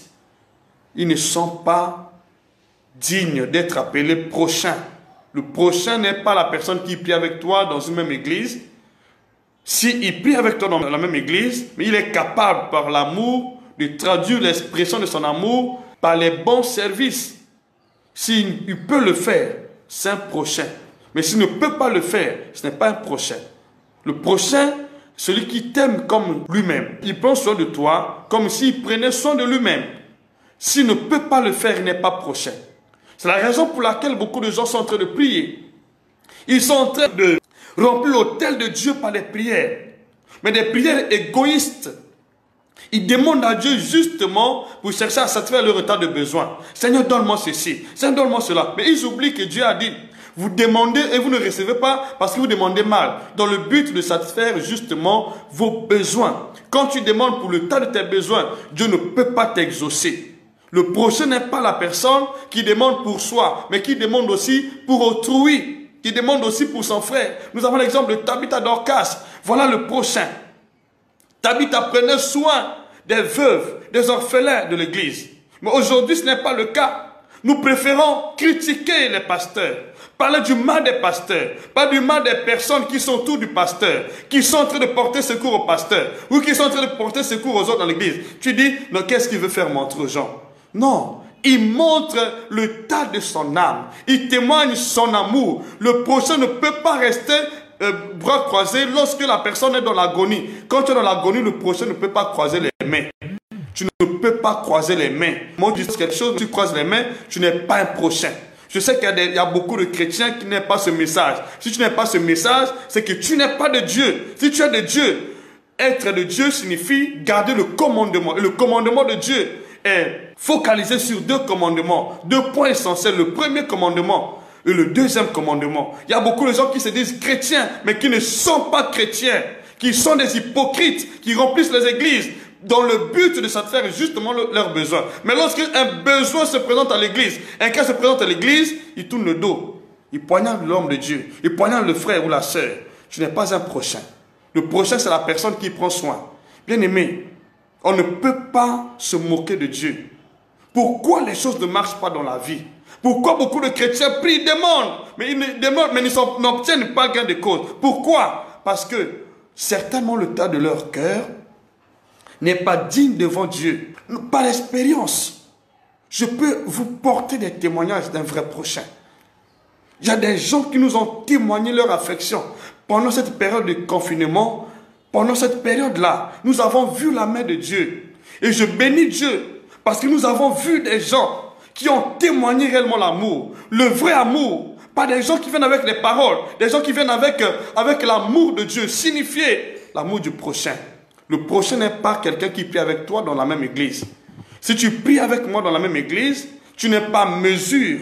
Ils ne sont pas dignes d'être appelés prochains. Le prochain n'est pas la personne qui prie avec toi dans une même église. S'il prie avec toi dans la même église, mais il est capable par l'amour de traduire l'expression de son amour par les bons services. S'il peut le faire, c'est un prochain. Mais s'il ne peut pas le faire, ce n'est pas un prochain. Le prochain, celui qui t'aime comme lui-même. Il prend soin de toi comme s'il prenait soin de lui-même. S'il ne peut pas le faire, il n'est pas prochain. C'est la raison pour laquelle beaucoup de gens sont en train de prier. Ils sont en train de remplir l'autel de Dieu par des prières. Mais des prières égoïstes. Ils demandent à Dieu justement pour chercher à satisfaire leur état de besoin. Seigneur, donne-moi ceci. Seigneur, donne-moi cela. Mais ils oublient que Dieu a dit, vous demandez et vous ne recevez pas parce que vous demandez mal. Dans le but de satisfaire justement vos besoins. Quand tu demandes pour le tas de tes besoins, Dieu ne peut pas t'exaucer. Le prochain n'est pas la personne qui demande pour soi, mais qui demande aussi pour autrui. Qui demande aussi pour son frère. Nous avons l'exemple de Tabitha Dorcas. Voilà le prochain. Tabitha prenait soin des veuves, des orphelins de l'église. Mais aujourd'hui, ce n'est pas le cas. Nous préférons critiquer les pasteurs, parler du mal des pasteurs, pas du mal des personnes qui sont autour du pasteur, qui sont en train de porter secours au pasteur, ou qui sont en train de porter secours aux autres dans l'église. Tu dis, non, qu'est-ce qu'il veut faire montrer aux gens? Non, il montre le tas de son âme. Il témoigne son amour. Le prochain ne peut pas rester bras croisés lorsque la personne est dans l'agonie. Quand tu es dans l'agonie, le prochain ne peut pas croiser les mains. Tu ne peux pas croiser les mains. Moi, je dis quelque chose, tu croises les mains, tu n'es pas un prochain. Je sais qu'il y a beaucoup de chrétiens qui n'ont pas ce message. Si tu n'as pas ce message, c'est que tu n'es pas de Dieu. Si tu es de Dieu, être de Dieu signifie garder le commandement. Et le commandement de Dieu est focalisé sur deux commandements, deux points essentiels. Le premier commandement et le deuxième commandement. Il y a beaucoup de gens qui se disent chrétiens, mais qui ne sont pas chrétiens, qui sont des hypocrites, qui remplissent les églises dans le but de satisfaire justement leurs besoins. Mais lorsqu'un besoin se présente à l'église, un cas se présente à l'église, il tourne le dos. Il poignarde l'homme de Dieu. Il poignarde le frère ou la sœur. Tu n'es pas un prochain. Le prochain, c'est la personne qui prend soin. Bien aimé, on ne peut pas se moquer de Dieu. Pourquoi les choses ne marchent pas dans la vie? Pourquoi beaucoup de chrétiens prient, demandent, mais ils n'obtiennent pas gain de cause? Pourquoi? Parce que certainement le tas de leur cœur n'est pas digne devant Dieu. Par expérience, je peux vous porter des témoignages d'un vrai prochain. Il y a des gens qui nous ont témoigné leur affection. Pendant cette période de confinement, pendant cette période-là, nous avons vu la main de Dieu. Et je bénis Dieu parce que nous avons vu des gens qui ont témoigné réellement l'amour. Le vrai amour. Pas des gens qui viennent avec les paroles. Des gens qui viennent avec l'amour de Dieu. Signifier l'amour du prochain. Le prochain n'est pas quelqu'un qui prie avec toi dans la même église. Si tu pries avec moi dans la même église, tu n'es pas en mesure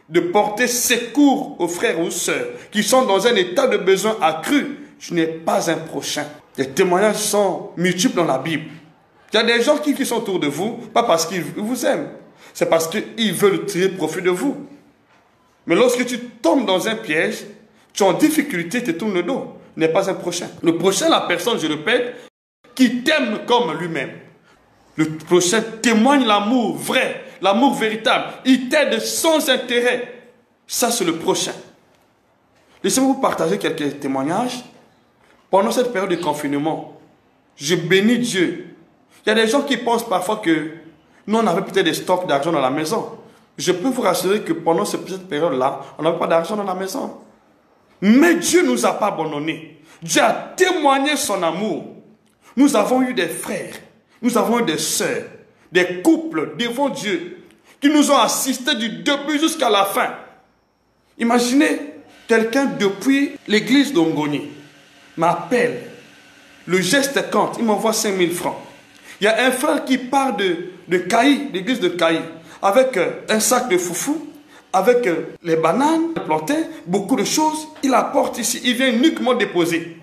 de porter secours aux frères ou aux sœurs qui sont dans un état de besoin accru. Tu n'es pas un prochain. Les témoignages sont multiples dans la Bible. Il y a des gens qui sont autour de vous, pas parce qu'ils vous aiment, c'est parce qu'ils veulent tirer profit de vous. Mais lorsque tu tombes dans un piège, tu es en difficulté, tu te tournes le dos. Tu n'es pas un prochain. Le prochain, la personne, je répète, qui t'aime comme lui-même. Le prochain témoigne l'amour vrai, l'amour véritable. Il t'aide sans intérêt. Ça, c'est le prochain. Laissez-moi vous partager quelques témoignages. Pendant cette période de confinement, je bénis Dieu. Il y a des gens qui pensent parfois que nous, on avait peut-être des stocks d'argent dans la maison. Je peux vous rassurer que pendant cette période-là, on n'avait pas d'argent dans la maison. Mais Dieu ne nous a pas abandonnés. Dieu a témoigné son amour. Nous avons eu des frères, nous avons eu des sœurs, des couples devant Dieu qui nous ont assistés du début jusqu'à la fin. Imaginez, quelqu'un depuis l'église d'Ongoni m'appelle, le geste compte, il m'envoie 5000 francs. Il y a un frère qui part de Caï, l'église de Caï, avec un sac de foufou, avec les bananes, les plantains, beaucoup de choses. Il apporte ici, il vient uniquement déposer.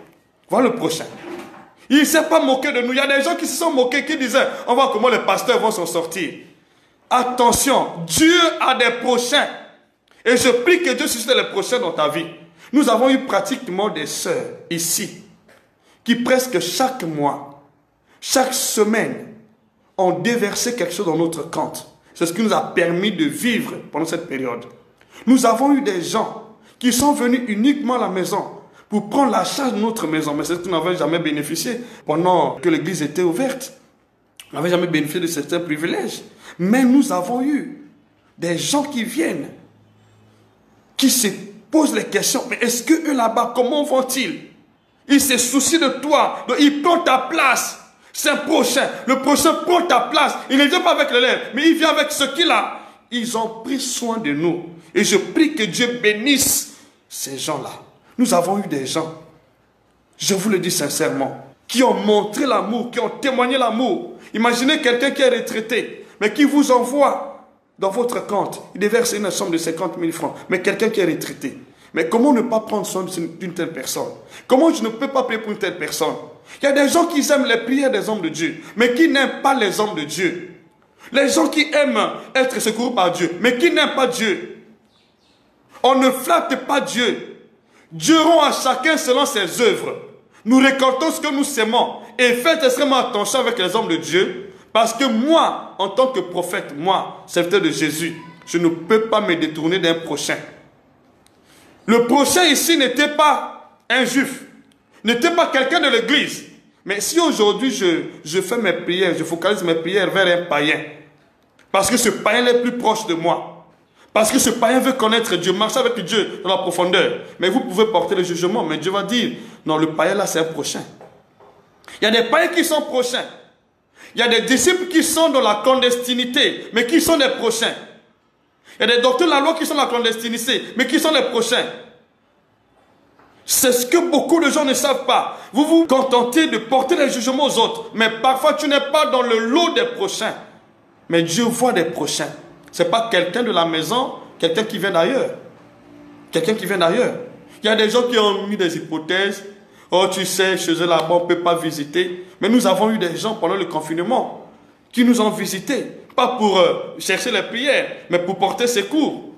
Voilà le prochain. Il ne s'est pas moqué de nous. Il y a des gens qui se sont moqués, qui disaient, on voit comment les pasteurs vont s'en sortir. Attention, Dieu a des prochains. Et je prie que Dieu suscite les prochains dans ta vie. Nous avons eu pratiquement des sœurs ici, qui presque chaque mois, chaque semaine, ont déversé quelque chose dans notre compte. C'est ce qui nous a permis de vivre pendant cette période. Nous avons eu des gens qui sont venus uniquement à la maison pour prendre la charge de notre maison. Mais c'est ce qu'on n'avait jamais bénéficié pendant que l'église était ouverte. On n'avait jamais bénéficié de certains privilèges. Mais nous avons eu des gens qui viennent, qui se posent les questions. Mais est-ce qu'eux là-bas, comment vont-ils? Ils se soucient de toi. Donc ils prennent ta place. C'est un prochain. Le prochain prend ta place. Il ne vient pas avec les lèvres, mais il vient avec ce qu'il a. Ils ont pris soin de nous. Et je prie que Dieu bénisse ces gens-là. Nous avons eu des gens, je vous le dis sincèrement, qui ont montré l'amour, qui ont témoigné l'amour. Imaginez quelqu'un qui est retraité, mais qui vous envoie dans votre compte. Il déverse une somme de 50 000 francs. Mais quelqu'un qui est retraité. Mais comment ne pas prendre soin d'une telle personne? Comment je ne peux pas prier pour une telle personne? Il y a des gens qui aiment les prières des hommes de Dieu, mais qui n'aiment pas les hommes de Dieu. Les gens qui aiment être secourus par Dieu, mais qui n'aiment pas Dieu. On ne flatte pas Dieu. Dieu rend à chacun selon ses œuvres. Nous récoltons ce que nous sémons. Et faites extrêmement attention avec les hommes de Dieu, parce que moi, en tant que prophète, moi, serviteur de Jésus, je ne peux pas me détourner d'un prochain. Le prochain ici n'était pas un juif, n'était pas quelqu'un de l'église. Mais si aujourd'hui je fais mes prières, je focalise mes prières vers un païen, parce que ce païen est plus proche de moi, parce que ce païen veut connaître Dieu, marcher avec Dieu dans la profondeur. Mais vous pouvez porter le jugement, mais Dieu va dire, non, le païen là c'est un prochain. Il y a des païens qui sont prochains. Il y a des disciples qui sont dans la clandestinité, mais qui sont des prochains. Il y a des docteurs de la loi qui sont dans la clandestinité, mais qui sont les prochains. C'est ce que beaucoup de gens ne savent pas. Vous vous contentez de porter les jugements aux autres, mais parfois tu n'es pas dans le lot des prochains. Mais Dieu voit des prochains. Ce n'est pas quelqu'un de la maison, quelqu'un qui vient d'ailleurs. Quelqu'un qui vient d'ailleurs. Il y a des gens qui ont mis des hypothèses. Oh, tu sais, chez eux là-bas, on ne peut pas visiter. Mais nous avons eu des gens pendant le confinement qui nous ont visités. Pas pour chercher les prières, mais pour porter secours.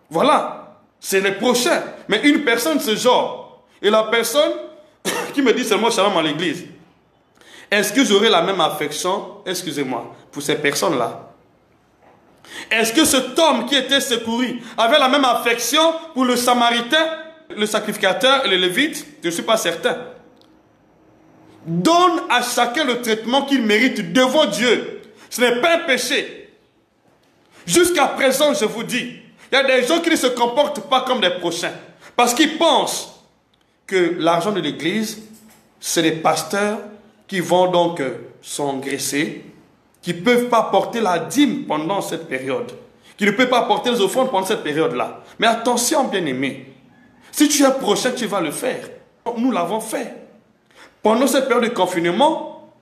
Voilà. C'est les prochains. Mais une personne de ce genre, et la personne qui me dit seulement shalom à l'église, est-ce que j'aurai la même affection, excusez-moi, pour ces personnes-là? Est-ce que cet homme qui était secouru avait la même affection pour le Samaritain, le sacrificateur et le Lévite? Je ne suis pas certain. Donne à chacun le traitement qu'il mérite devant Dieu. Ce n'est pas un péché. Jusqu'à présent, je vous dis, il y a des gens qui ne se comportent pas comme des prochains. Parce qu'ils pensent que l'argent de l'église, c'est les pasteurs qui vont donc s'engraisser, qui ne peuvent pas porter la dîme pendant cette période, qui ne peuvent pas porter les offrandes pendant cette période-là. Mais attention, bien-aimé, si tu es prochain, tu vas le faire. Nous l'avons fait. Pendant cette période de confinement,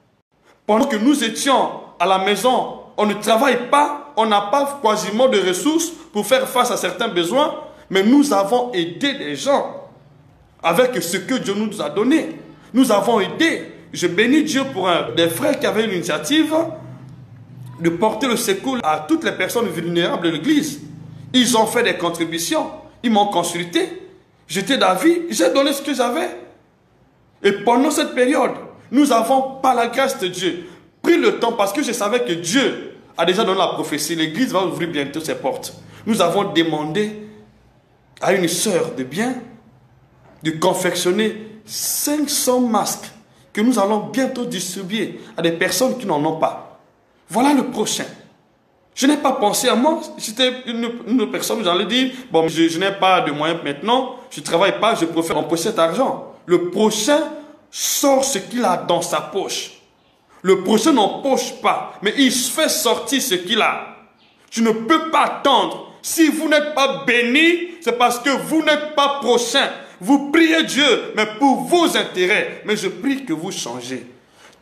pendant que nous étions à la maison, on ne travaille pas, on n'a pas quasiment de ressources pour faire face à certains besoins, mais nous avons aidé des gens avec ce que Dieu nous a donné. Nous avons aidé. Je bénis Dieu pour des frères qui avaient une initiative de porter le secours à toutes les personnes vulnérables de l'église. Ils ont fait des contributions, ils m'ont consulté, j'étais d'avis, j'ai donné ce que j'avais. Et pendant cette période, nous avons, par la grâce de Dieu, pris le temps parce que je savais que Dieu a déjà donné la prophétie. L'église va ouvrir bientôt ses portes. Nous avons demandé à une sœur de bien de confectionner 500 masques que nous allons bientôt distribuer à des personnes qui n'en ont pas. Voilà le prochain. Je n'ai pas pensé à moi. C'était une personne, j'allais dire, bon, je n'ai pas de moyens maintenant, je ne travaille pas, je préfère empocher cet argent. Le prochain sort ce qu'il a dans sa poche. Le prochain n'empoche pas, mais il fait sortir ce qu'il a. Tu ne peux pas attendre. Si vous n'êtes pas béni, c'est parce que vous n'êtes pas prochain. Vous priez Dieu, mais pour vos intérêts. Mais je prie que vous changez.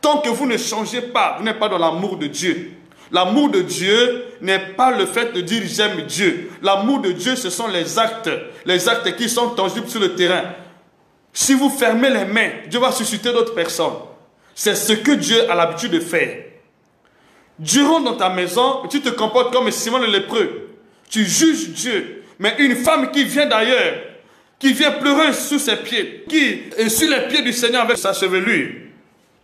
Tant que vous ne changez pas, vous n'êtes pas dans l'amour de Dieu. L'amour de Dieu n'est pas le fait de dire j'aime Dieu. L'amour de Dieu, ce sont les actes qui sont tangibles sur le terrain. Si vous fermez les mains, Dieu va susciter d'autres personnes. C'est ce que Dieu a l'habitude de faire. Dieu rentre dans ta maison, tu te comportes comme Simon le lépreux. Tu juges Dieu. Mais une femme qui vient d'ailleurs, qui vient pleurer sous ses pieds, qui est sur les pieds du Seigneur avec sa chevelure,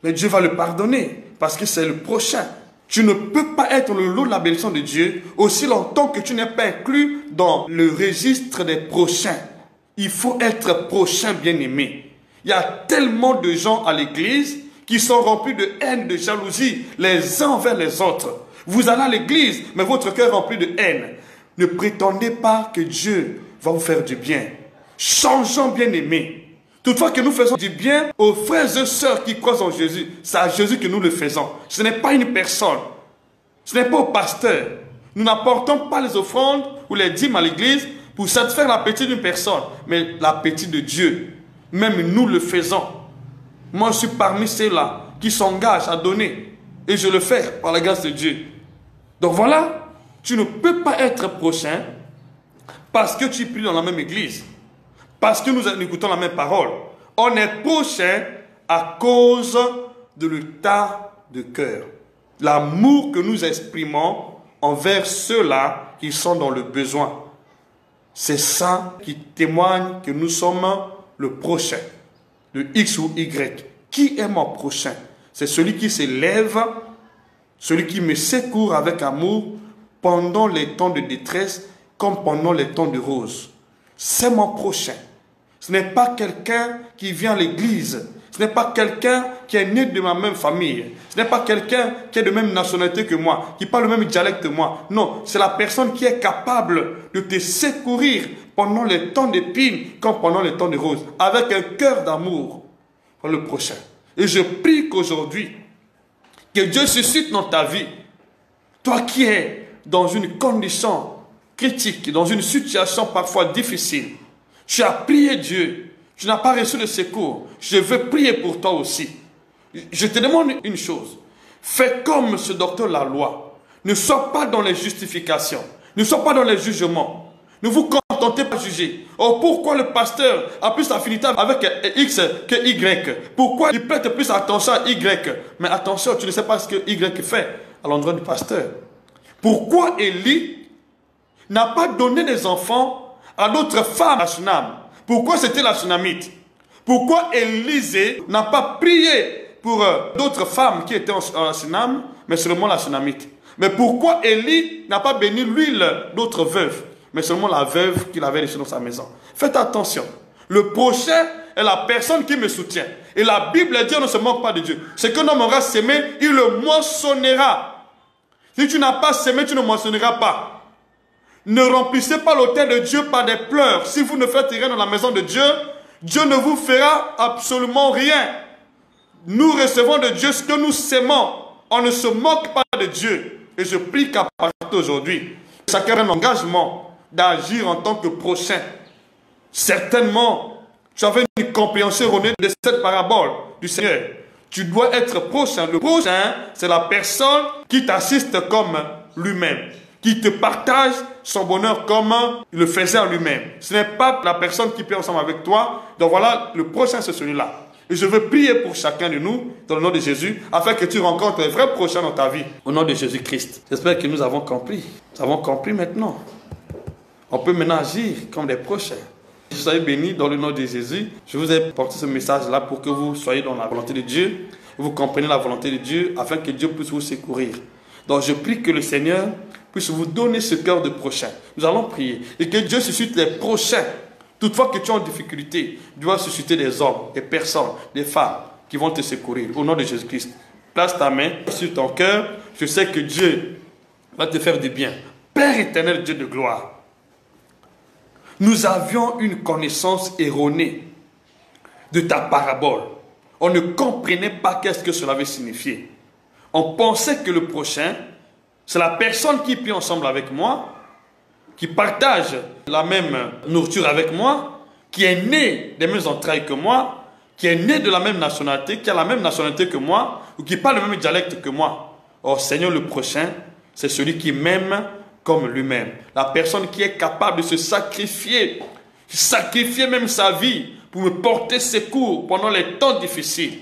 mais Dieu va le pardonner parce que c'est le prochain. Tu ne peux pas être le lot de la bénédiction de Dieu aussi longtemps que tu n'es pas inclus dans le registre des prochains. Il faut être prochain, bien-aimé. Il y a tellement de gens à l'église qui sont remplis de haine, de jalousie, les uns envers les autres. Vous allez à l'église, mais votre cœur est rempli de haine. Ne prétendez pas que Dieu va vous faire du bien. Changeons, bien-aimés. Toutefois que nous faisons du bien aux frères et sœurs qui croient en Jésus, c'est à Jésus que nous le faisons. Ce n'est pas une personne. Ce n'est pas au pasteur. Nous n'apportons pas les offrandes ou les dîmes à l'église pour satisfaire l'appétit d'une personne, mais l'appétit de Dieu. Même nous le faisons. Moi, je suis parmi ceux-là qui s'engagent à donner. Et je le fais par la grâce de Dieu. Donc voilà. Tu ne peux pas être prochain parce que tu pries dans la même église, parce que nous écoutons la même parole. On est prochain à cause de l'état de cœur. L'amour que nous exprimons envers ceux-là qui sont dans le besoin. C'est ça qui témoigne que nous sommes le prochain. Le X ou Y. Qui est mon prochain? C'est celui qui s'élève, celui qui me secourt avec amour, pendant les temps de détresse, comme pendant les temps de rose. C'est mon prochain. Ce n'est pas quelqu'un qui vient à l'église. Ce n'est pas quelqu'un qui est né de ma même famille. Ce n'est pas quelqu'un qui est de même nationalité que moi, qui parle le même dialecte que moi. Non, c'est la personne qui est capable de te secourir pendant les temps d'épines, comme pendant les temps de rose, avec un cœur d'amour pour le prochain. Et je prie qu'aujourd'hui, que Dieu suscite dans ta vie, toi qui es dans une condition critique, dans une situation parfois difficile, tu as prié Dieu, tu n'as pas reçu de secours, je veux prier pour toi aussi. Je te demande une chose, fais comme ce docteur Laloy, ne sois pas dans les justifications, ne sois pas dans les jugements, ne vous contentez pas de juger. Oh, pourquoi le pasteur a plus d'affinité avec X que Y? Pourquoi il prête plus attention à Y? Mais attention, tu ne sais pas ce que Y fait à l'endroit du pasteur. Pourquoi Élie n'a pas donné des enfants à d'autres femmes à Sunam? Pourquoi c'était la Sunamite? Pourquoi Élisée n'a pas prié pour d'autres femmes qui étaient en Sunam, mais seulement la Sunamite? Mais pourquoi Élie n'a pas béni l'huile d'autres veuves, mais seulement la veuve qu'il avait laissée dans sa maison? Faites attention. Le prochain est la personne qui me soutient. Et la Bible dit on ne se moque pas de Dieu. Ce qu'un homme aura sémé, il le moissonnera. Si tu n'as pas sémé, tu ne moissonneras pas. Ne remplissez pas l'autel de Dieu par des pleurs. Si vous ne faites rien dans la maison de Dieu, Dieu ne vous fera absolument rien. Nous recevons de Dieu ce que nous sémons. On ne se moque pas de Dieu. Et je prie qu'à partir d'aujourd'hui, chacun ait un engagement d'agir en tant que prochain. Certainement, tu avais une compréhension erronée de cette parabole du Seigneur. Tu dois être prochain. Le prochain, c'est la personne qui t'assiste comme lui-même, qui te partage son bonheur comme il le faisait en lui-même. Ce n'est pas la personne qui paie ensemble avec toi. Donc voilà, le prochain, c'est celui-là. Et je veux prier pour chacun de nous, dans le nom de Jésus, afin que tu rencontres un vrai prochain dans ta vie, au nom de Jésus-Christ. J'espère que nous avons compris. Nous avons compris maintenant. On peut maintenant agir comme des prochains. Soyez bénis dans le nom de Jésus. Je vous ai porté ce message-là pour que vous soyez dans la volonté de Dieu, vous compreniez la volonté de Dieu, afin que Dieu puisse vous secourir. Donc je prie que le Seigneur puisse vous donner ce cœur de prochain. Nous allons prier. Et que Dieu suscite les prochains. Toutefois que tu es en difficulté, Dieu va susciter des hommes, des personnes, des femmes qui vont te secourir. Au nom de Jésus-Christ. Place ta main sur ton cœur. Je sais que Dieu va te faire du bien. Père éternel, Dieu de gloire. Nous avions une connaissance erronée de ta parabole. On ne comprenait pas qu'est-ce que cela avait signifié. On pensait que le prochain, C'est la personne qui prie ensemble avec moi, qui partage la même nourriture avec moi, qui est née des mêmes entrailles que moi, qui est née de la même nationalité, qui a la même nationalité que moi, ou qui parle le même dialecte que moi. Or, Seigneur, le prochain, c'est celui qui m'aime comme lui-même. La personne qui est capable de se sacrifier même sa vie pour me porter secours pendant les temps difficiles.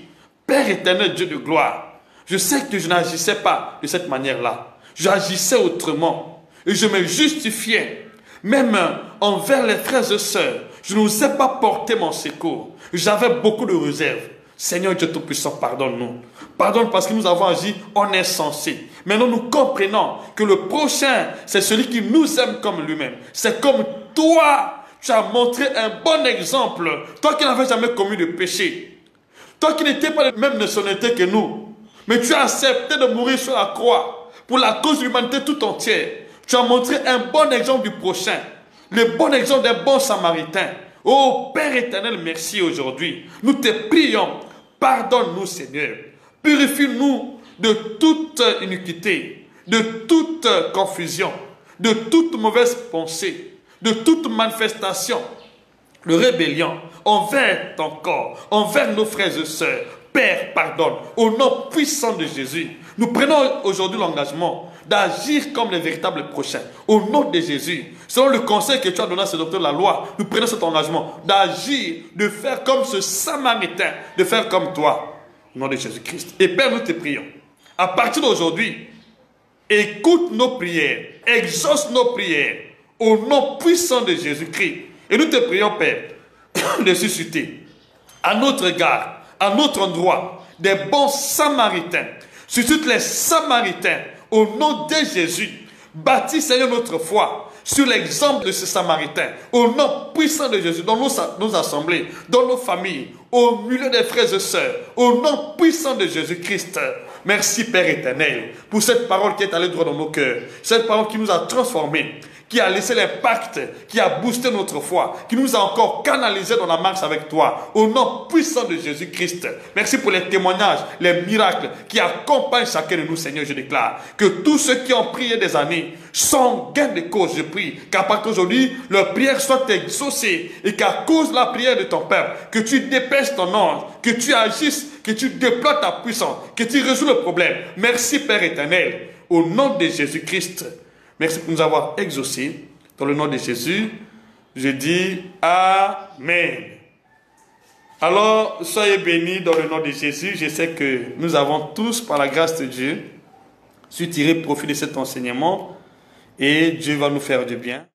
Père éternel, Dieu de gloire, je sais que je n'agissais pas de cette manière-là. J'agissais autrement. Et je me justifiais. Même envers les frères et sœurs, je n'osais pas porter mon secours. J'avais beaucoup de réserves. Seigneur Dieu Tout-Puissant, pardonne-nous. Pardonne parce que nous avons agi en insensé. Maintenant, nous comprenons que le prochain, c'est celui qui nous aime comme lui-même. C'est comme toi, tu as montré un bon exemple. Toi qui n'avais jamais commis de péché. Toi qui n'étais pas de la même nationalité que nous. Mais tu as accepté de mourir sur la croix pour la cause de l'humanité tout entière. Tu as montré un bon exemple du prochain. Le bon exemple des bons samaritains. Oh Père éternel, merci aujourd'hui. Nous te prions. Pardonne-nous Seigneur. Purifie-nous de toute iniquité, de toute confusion, de toute mauvaise pensée, de toute manifestation de rébellion envers ton corps, envers nos frères et sœurs. Père, pardonne. Au nom puissant de Jésus, nous prenons aujourd'hui l'engagement d'agir comme les véritables prochains. Au nom de Jésus, selon le conseil que tu as donné à ce docteur de la loi, nous prenons cet engagement d'agir, de faire comme ce Samaritain, de faire comme toi. Au nom de Jésus-Christ. Et Père, nous te prions. À partir d'aujourd'hui, écoute nos prières, exauce nos prières, au nom puissant de Jésus-Christ. Et nous te prions, Père, de susciter à notre égard, à notre endroit, des bons Samaritains. Suscite les Samaritains au nom de Jésus. Bâtis, Seigneur, notre foi sur l'exemple de ces Samaritains. Au nom puissant de Jésus, dans nos assemblées, dans nos familles, au milieu des frères et sœurs. Au nom puissant de Jésus-Christ. Merci, Père éternel, pour cette parole qui est allée droit dans nos cœurs. Cette parole qui nous a transformés, qui a laissé l'impact, qui a boosté notre foi, qui nous a encore canalisé dans la marche avec toi. Au nom puissant de Jésus-Christ. Merci pour les témoignages, les miracles qui accompagnent chacun de nous, Seigneur, je déclare. Que tous ceux qui ont prié des années sont gain de cause, je prie. Qu'à partir d'aujourd'hui, leur prière soit exaucée et qu'à cause de la prière de ton peuple, que tu dépêches ton ange, que tu agisses, que tu déploies ta puissance, que tu résous le problème. Merci, Père éternel, au nom de Jésus-Christ. Merci pour nous avoir exaucés. Dans le nom de Jésus, je dis Amen. Alors, soyez bénis dans le nom de Jésus. Je sais que nous avons tous, par la grâce de Dieu, su tirer profit de cet enseignement et Dieu va nous faire du bien.